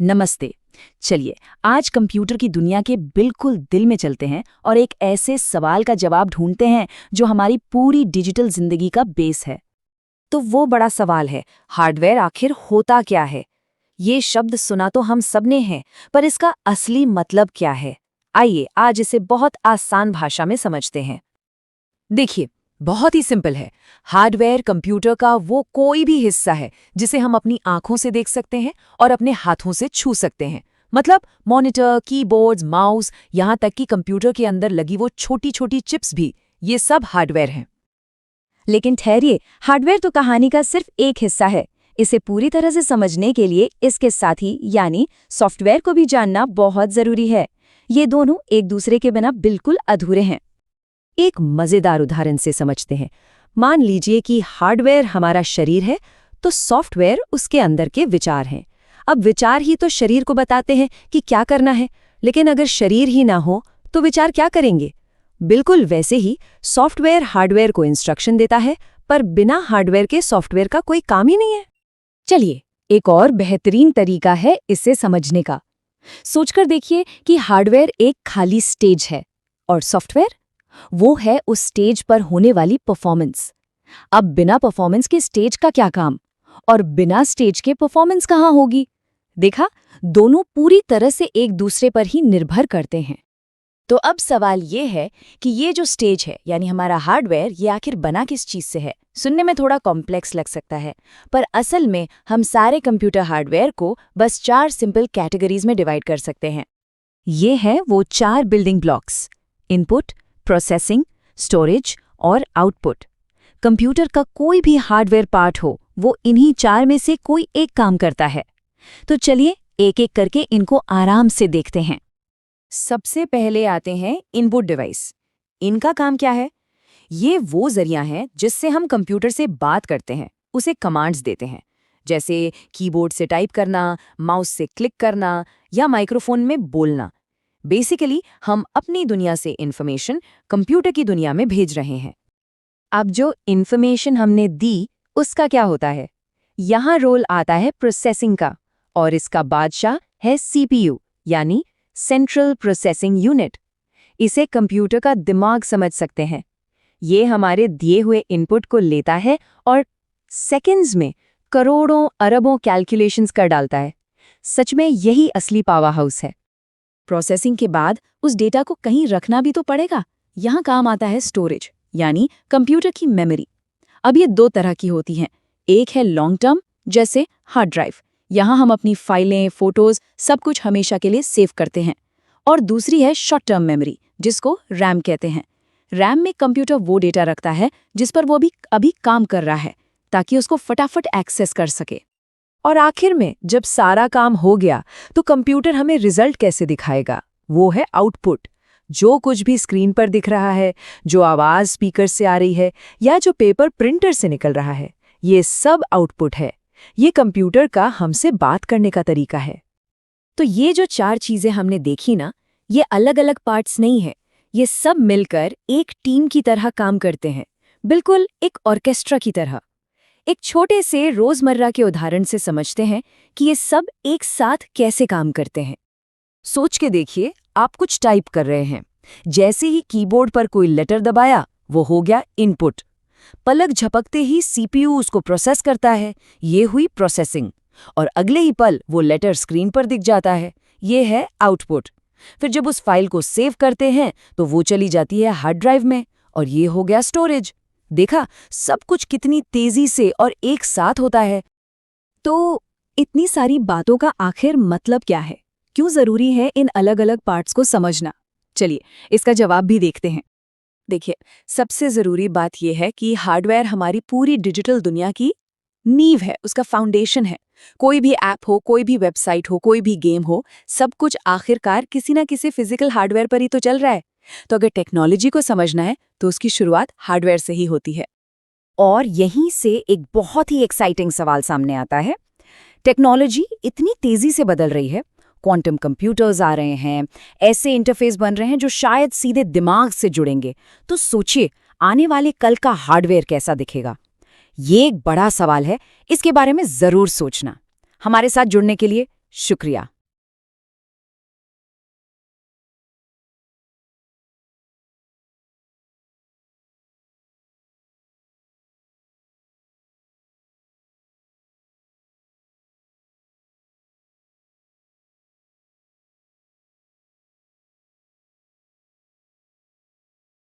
नमस्ते। चलिए आज कंप्यूटर की दुनिया के बिल्कुल दिल में चलते हैं और एक ऐसे सवाल का जवाब ढूंढते हैं जो हमारी पूरी डिजिटल जिंदगी का बेस है। तो वो बड़ा सवाल है, हार्डवेयर आखिर होता क्या है? ये शब्द सुना तो हम सबने हैं, पर इसका असली मतलब क्या है? आइए आज इसे बहुत आसान भाषा में समझते हैं। देखिए, बहुत ही सिंपल है। हार्डवेयर कंप्यूटर का वो कोई भी हिस्सा है जिसे हम अपनी आंखों से देख सकते हैं और अपने हाथों से छू सकते हैं। मतलब मॉनिटर, कीबोर्ड्स, माउस, यहाँ तक कि कंप्यूटर के अंदर लगी वो छोटी छोटी चिप्स भी, ये सब हार्डवेयर हैं। लेकिन ठहरिए, हार्डवेयर तो कहानी का सिर्फ एक हिस्सा है। इसे पूरी तरह से समझने के लिए इसके साथी यानी सॉफ्टवेयर को भी जानना बहुत जरूरी है। ये दोनों एक दूसरे के बिना बिल्कुल अधूरे हैं। एक मजेदार उदाहरण से समझते हैं। मान लीजिए कि हार्डवेयर हमारा शरीर है, तो सॉफ्टवेयर उसके अंदर के विचार हैं। अब विचार ही तो शरीर को बताते हैं कि क्या करना है, लेकिन अगर शरीर ही ना हो तो विचार क्या करेंगे? बिल्कुल वैसे ही सॉफ्टवेयर हार्डवेयर को इंस्ट्रक्शन देता है, पर बिना हार्डवेयर के सॉफ्टवेयर का कोई काम ही नहीं है। चलिए, एक और बेहतरीन तरीका है इसे समझने का। सोचकर देखिए कि हार्डवेयर एक खाली स्टेज है और सॉफ्टवेयर वो है उस स्टेज पर होने वाली परफॉर्मेंस। अब बिना परफॉर्मेंस के स्टेज का क्या काम, और बिना स्टेज के परफॉर्मेंस कहाँ होगी? देखा, दोनों पूरी तरह से एक दूसरे पर ही निर्भर करते हैं। तो अब सवाल ये है कि ये जो स्टेज है यानी हमारा हार्डवेयर, ये आखिर बना किस चीज से है? सुनने में थोड़ा कॉम्प्लेक्स लग सकता है, पर असल में हम सारे कंप्यूटर हार्डवेयर को बस 4 सिंपल कैटेगरीज में डिवाइड कर सकते हैं। ये हैं वो 4 building blocks: input, processing, storage और आउटपुट। कंप्यूटर का कोई भी हार्डवेयर पार्ट हो, वो इन्हीं 4 में से कोई एक काम करता है। तो चलिए एक एक करके इनको आराम से देखते हैं। सबसे पहले आते हैं इनपुट डिवाइस। इनका काम क्या है? ये वो जरिया है जिससे हम कंप्यूटर से बात करते हैं, उसे कमांड्स देते हैं, जैसे कीबोर्ड से टाइप करना, माउस से क्लिक करना या माइक्रोफोन में बोलना। बेसिकली हम अपनी दुनिया से इंफॉर्मेशन कंप्यूटर की दुनिया में भेज रहे हैं। अब जो इंफॉर्मेशन हमने दी, उसका क्या होता है? यहाँ रोल आता है प्रोसेसिंग का, और इसका बादशाह है सीपीयू यानी सेंट्रल प्रोसेसिंग यूनिट। इसे कंप्यूटर का दिमाग समझ सकते हैं। ये हमारे दिए हुए इनपुट को लेता है और सेकंड्स में करोड़ों अरबों कैलकुलेशंस कर डालता है। सच में यही असली पावर हाउस है। प्रोसेसिंग के बाद उस डेटा को कहीं रखना भी तो पड़ेगा। यहाँ काम आता है स्टोरेज यानी कंप्यूटर की मेमोरी। अब ये 2 तरह की होती हैं। एक है लॉन्ग टर्म, जैसे हार्ड ड्राइव, यहाँ हम अपनी फाइलें, फोटोज सब कुछ हमेशा के लिए सेव करते हैं। और दूसरी है शॉर्ट टर्म मेमोरी, जिसको रैम कहते हैं। रैम में कंप्यूटर वो डेटा रखता है जिस पर वो भी अभी काम कर रहा है, ताकि उसको फटाफट एक्सेस कर सके। और आखिर में जब सारा काम हो गया तो कंप्यूटर हमें रिजल्ट कैसे दिखाएगा? वो है आउटपुट। जो कुछ भी स्क्रीन पर दिख रहा है, जो आवाज स्पीकर से आ रही है या जो पेपर प्रिंटर से निकल रहा है, ये सब आउटपुट है। ये कंप्यूटर का हमसे बात करने का तरीका है। तो ये जो 4 चीजें हमने देखी ना, ये अलग अलग पार्ट्स नहीं है। ये सब मिलकर एक टीम की तरह काम करते हैं, बिल्कुल एक ऑर्केस्ट्रा की तरह। एक छोटे से रोजमर्रा के उदाहरण से समझते हैं कि ये सब एक साथ कैसे काम करते हैं। सोच के देखिए, आप कुछ टाइप कर रहे हैं। जैसे ही कीबोर्ड पर कोई लेटर दबाया, वो हो गया इनपुट। पलक झपकते ही सीपीयू उसको प्रोसेस करता है, ये हुई प्रोसेसिंग। और अगले ही पल वो लेटर स्क्रीन पर दिख जाता है, ये है आउटपुट। फिर जब उस फाइल को सेव करते हैं तो वो चली जाती है हार्ड ड्राइव में, और ये हो गया स्टोरेज। देखा, सब कुछ कितनी तेजी से और एक साथ होता है। तो इतनी सारी बातों का आखिर मतलब क्या है? क्यों जरूरी है इन अलग अलग पार्ट्स को समझना? चलिए इसका जवाब भी देखते हैं। देखिए, सबसे जरूरी बात यह है कि हार्डवेयर हमारी पूरी डिजिटल दुनिया की नींव है, उसका फाउंडेशन है। कोई भी ऐप हो, कोई भी वेबसाइट हो, कोई भी गेम हो, सब कुछ आखिरकार किसी ना किसी फिजिकल हार्डवेयर पर ही तो चल रहा है। तो अगर टेक्नोलॉजी को समझना है तो उसकी शुरुआत हार्डवेयर से ही होती है। और यहीं से एक बहुत ही एक्साइटिंग सवाल सामने आता है। टेक्नोलॉजी इतनी तेजी से बदल रही है, क्वांटम कंप्यूटर्स आ रहे हैं, ऐसे इंटरफेस बन रहे हैं जो शायद सीधे दिमाग से जुड़ेंगे। तो सोचिए, आने वाले कल का हार्डवेयर कैसा दिखेगा? ये एक बड़ा सवाल है, इसके बारे में जरूर सोचना। हमारे साथ जुड़ने के लिए शुक्रिया।